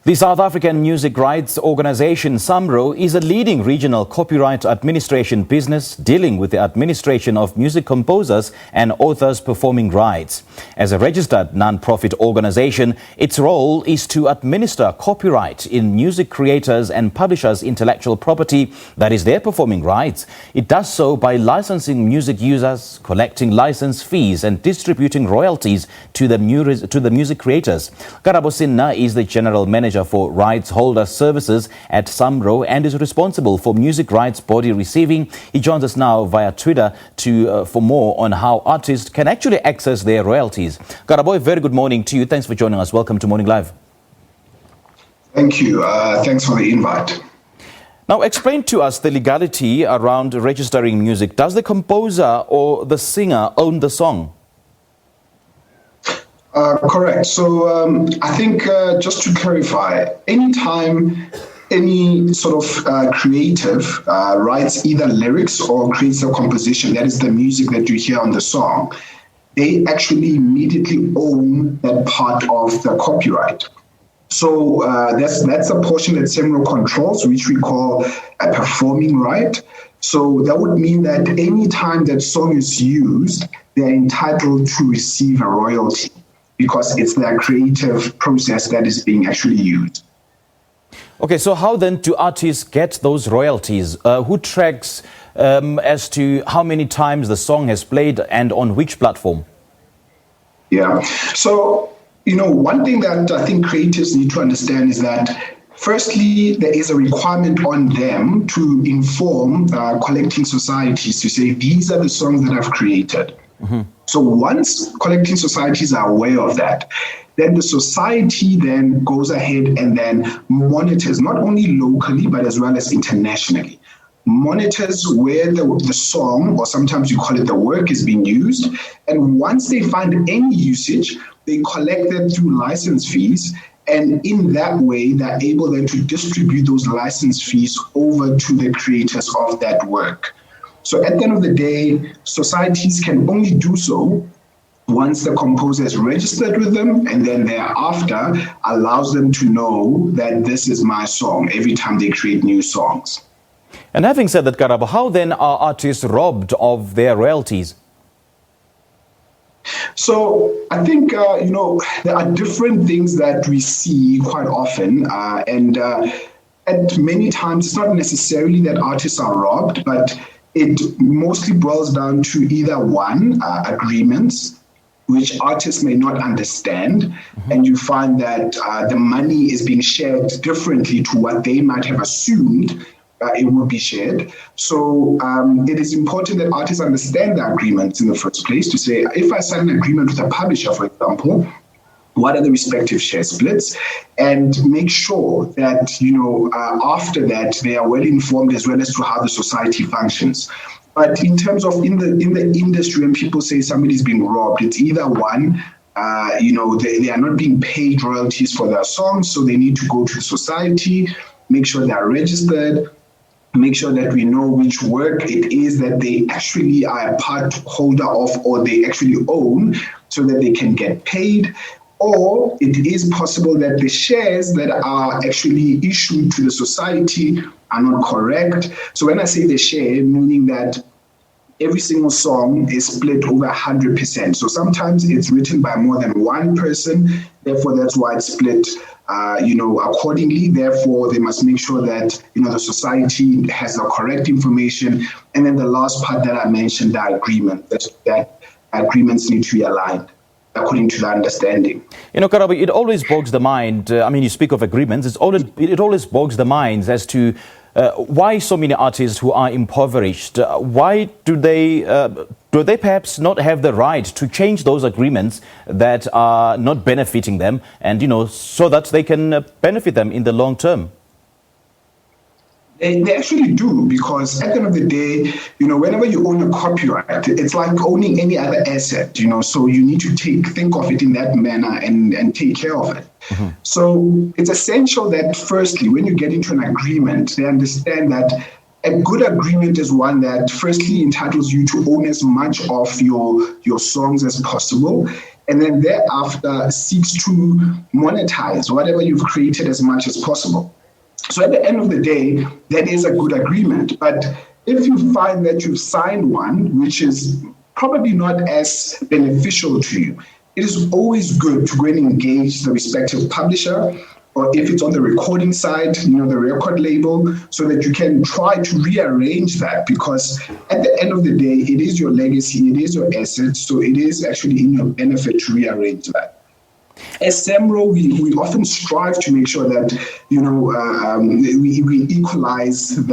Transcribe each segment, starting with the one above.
The South African music rights organization SAMRO is a leading regional copyright administration business dealing with the administration of music composers and authors' performing rights. As a registered non-profit organization, its role is to administer copyright in music creators and publishers' intellectual property, that is their performing rights. It does so by licensing music users, collecting license fees and distributing royalties to the music creators. Karabo Senna is the general manager for rights holder services at SAMRO and is responsible for music rights body receiving. He joins us now via Twitter for more on how artists can actually access their royalties. Karabo, very good morning to you. Thanks for joining us. Welcome to Morning Live. Thank you. Thanks for the invite. Now, explain to us the legality around registering music. Does the composer or the singer own the song? Correct. So I think just to clarify, anytime any sort of creative writes either lyrics or creates a composition, that is the music that you hear on the song, they actually immediately own that part of the copyright. So that's a portion that SAMRO controls, which we call a performing right. So that would mean that any time that song is used, they're entitled to receive a royalty, because it's their creative process that is being actually used. Okay, so how then do artists get those royalties? Who tracks as to how many times the song has played and on which platform? Yeah, so, one thing that I think creatives need to understand is that firstly, there is a requirement on them to inform collecting societies to say, these are the songs that I've created. Mm-hmm. So once collecting societies are aware of that, then the society then goes ahead and then monitors, not only locally, but as well as internationally, monitors where the song, or sometimes you call it the work, is being used. And once they find any usage, they collect them through license fees. And in that way, they're able then to distribute those license fees over to the creators of that work. So at the end of the day, societies can only do so once the composer is registered with them, and then thereafter allows them to know that this is my song every time they create new songs. And having said that, Karabo, how then are artists robbed of their royalties? So I think, there are different things that we see quite often, and at many times it's not necessarily that artists are robbed, but it mostly boils down to either one, agreements, which artists may not understand, mm-hmm. and you find that the money is being shared differently to what they might have assumed it will be shared. So it is important that artists understand the agreements in the first place, to say, if I sign an agreement with a publisher, for example, what are the respective share splits, and make sure that, after that, they are well informed as well as to how the society functions. But in terms of in the industry, when people say somebody's being robbed, it's either one, they are not being paid royalties for their songs, so they need to go to the society, make sure they are registered, make sure that we know which work it is that they actually are a part holder of or they actually own, so that they can get paid. Or it is possible that the shares that are actually issued to the society are not correct. So when I say the share, meaning that every single song is split over 100%. So sometimes it's written by more than one person, therefore that's why it's split accordingly. Therefore, they must make sure that, the society has the correct information. And then the last part that I mentioned, the agreement, that agreements need to be aligned according to the understanding. Karabo, it always bogs the mind. You speak of agreements. It always bogs the minds as to why so many artists who are impoverished. Why do they perhaps not have the right to change those agreements that are not benefiting them, and so that they can benefit them in the long term? They actually do, because at the end of the day, whenever you own a copyright, it's like owning any other asset, so you need to think of it in that manner and take care of it. Mm-hmm. So it's essential that firstly, when you get into an agreement, they understand that a good agreement is one that firstly entitles you to own as much of your songs as possible. and then thereafter seeks to monetize whatever you've created as much as possible. So at the end of the day, that is a good agreement. But if you find that you've signed one which is probably not as beneficial to you, it is always good to go and engage the respective publisher, or if it's on the recording side, the record label, so that you can try to rearrange that, because at the end of the day, it is your legacy, it is your asset, so it is actually in your benefit to rearrange that. As SAMRO, we often strive to make sure that we equalize the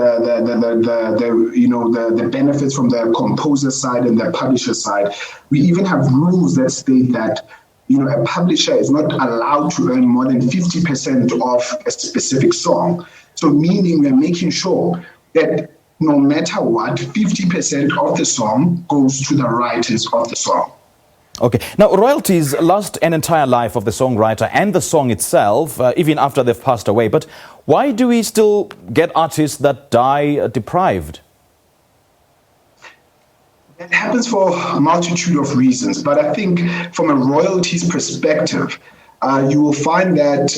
benefits from the composer side and the publisher side. We even have rules that state that a publisher is not allowed to earn more than 50% of a specific song. So meaning we're making sure that no matter what, 50% of the song goes to the writers of the song. Okay. Now, royalties last an entire life of the songwriter and the song itself, even after they've passed away. But why do we still get artists that die deprived? It happens for a multitude of reasons, but I think from a royalties perspective, you will find that,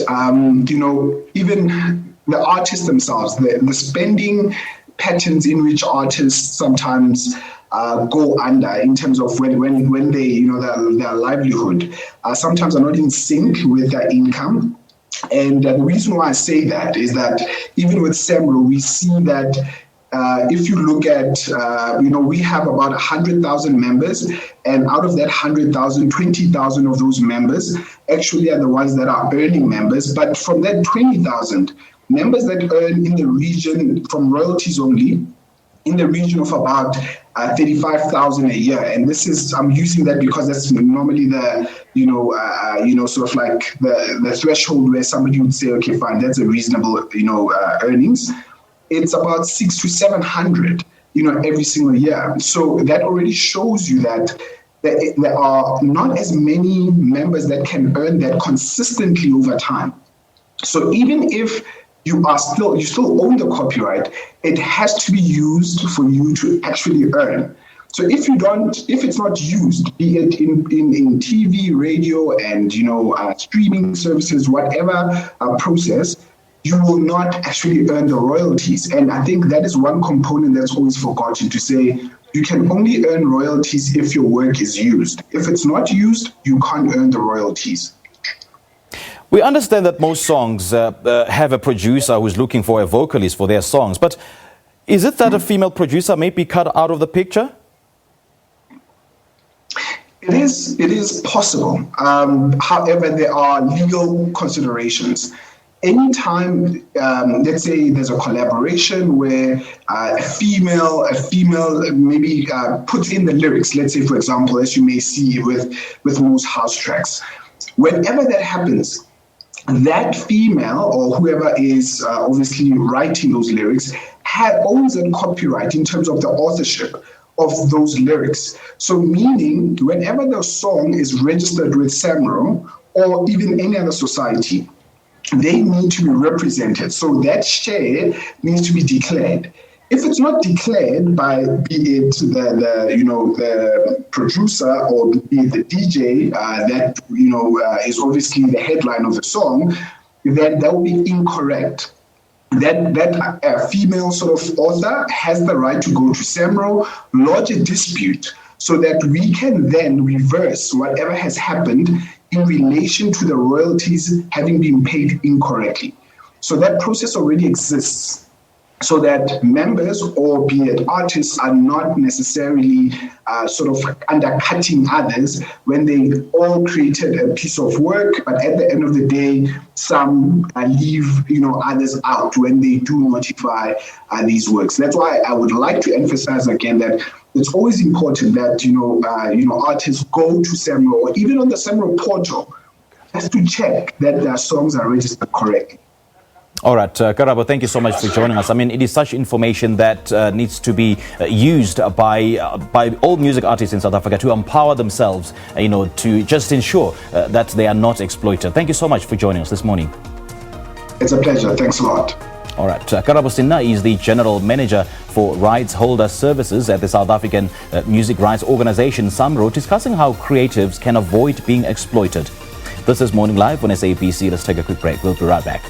even the artists themselves, the spending patterns in which artists sometimes go under in terms of when they, their livelihood, sometimes are not in sync with their income. And the reason why I say that is that even with SAMRO, we see that if you look at, we have about 100,000 members, and out of that 100,000, 20,000 of those members actually are the ones that are earning members. But from that 20,000, members that earn in the region from royalties only, in the region of about 35,000 a year. And this is, I'm using that because that's normally the, sort of like the threshold where somebody would say, okay, fine, that's a reasonable, earnings. It's about 600 to 700, every single year. So that already shows you that there are not as many members that can earn that consistently over time. So even if you still own the copyright, it has to be used for you to actually earn. So if it's not used, be it in TV, radio, and streaming services, whatever process, you will not actually earn the royalties. And I think that is one component that's always forgotten, to say you can only earn royalties if your work is used. If it's not used, you can't earn the royalties. We understand that most songs have a producer who's looking for a vocalist for their songs, but is it that a female producer may be cut out of the picture? It is possible. However, there are legal considerations. Anytime, let's say there's a collaboration where a female maybe puts in the lyrics, let's say, for example, as you may see with most house tracks. Whenever that happens, that female or whoever is obviously writing those lyrics owns a copyright in terms of the authorship of those lyrics. So meaning, whenever the song is registered with SAMRO or even any other society, they need to be represented. So that share needs to be declared. If it's not declared by, be it the producer or be it the DJ that is obviously the headline of the song, then that will be incorrect. That female sort of author has the right to go to SAMRO, lodge a dispute, so that we can then reverse whatever has happened in relation to the royalties having been paid incorrectly. So that process already exists, so that members or be it artists are not necessarily sort of undercutting others when they all created a piece of work, but at the end of the day, some leave others out when they do notify these works. That's why I would like to emphasize again that it's always important that artists go to SAMRO or even on the SAMRO portal just to check that their songs are registered correctly. All right, Karabo, thank you so much for joining us. I mean, it is such information that needs to be used by all music artists in South Africa to empower themselves, to just ensure that they are not exploited. Thank you so much for joining us this morning. It's a pleasure. Thanks a lot. All right, Karabo Senna is the General Manager for Rights Holder Services at the South African music rights organization SAMRO, discussing how creatives can avoid being exploited. This is Morning Live on SABC. Let's take a quick break. We'll be right back.